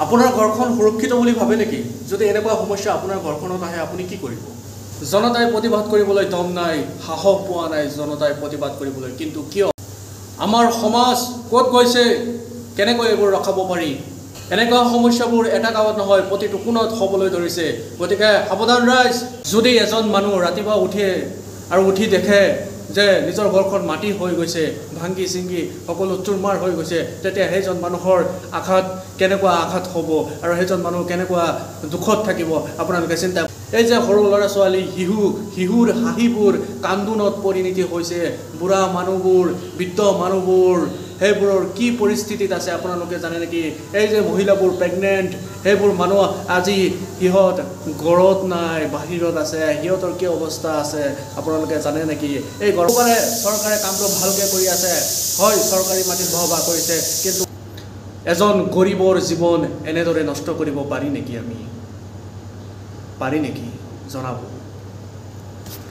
আপোনাৰ ঘৰখন সুৰক্ষিত বুলি ভাবে নেকি? যদি এনেকুৱা সমস্যা আপোনাৰ ঘৰখনত আহে আপুনি কি কৰিব? জনতাই প্ৰতিবাদ কৰিবলৈ দম নাই, সাহস পোৱা নাই জনতাই প্ৰতিবাদ কৰিবলৈ। কিন্তু কিয়? আমাৰ সমাজ ক'ত গৈছে? কেনেকৈ এইবোৰ ৰখাব পাৰি? এনেকুৱা সমস্যাবোৰ এটা গাঁৱত নহয় প্ৰতিটো কোণত হ'বলৈ ধৰিছে। গতিকে সাৱধান ৰাইজ, যদি এজন মানুহ ৰাতিপুৱা উঠে আৰু উঠি দেখে যে নিজৰ ঘৰখন মাটি হৈ গৈছে, ভাঙি চিঙি সকলো চুৰমাৰ হৈ গৈছে, তেতিয়া সেইজন মানুহৰ আঘাত কেনেকুৱা আঘাত হ'ব আৰু সেইজন মানুহ কেনেকুৱা দুখত থাকিব আপোনালোকে চিন্তা। এই যে সৰু ল'ৰা ছোৱালী শিশুৰ হাঁহিবোৰ কান্দোনত পৰিণতি হৈছে, বুঢ়া মানুহবোৰ, বৃদ্ধ মানুহবোৰ, সেইবোৰৰ কি পৰিস্থিতিত আছে আপোনালোকে জানে নেকি? এই যে মহিলাবোৰ প্ৰেগনেণ্ট, সেইবোৰ মানুহ আজি সিহঁত ঘৰত নাই, বাহিৰত আছে, সিহঁতৰ কি অৱস্থা আছে আপোনালোকে জানে নেকি? এই গৰমে চৰকাৰে কামটো ভালকৈ কৰি আছে, হয় চৰকাৰী মাটিত বসবাস কৰিছে, কিন্তু এজন গৰীবৰ জীৱন এনেদৰে নষ্ট কৰিব পাৰি নেকি? আমি পাৰি নেকি? জনাব।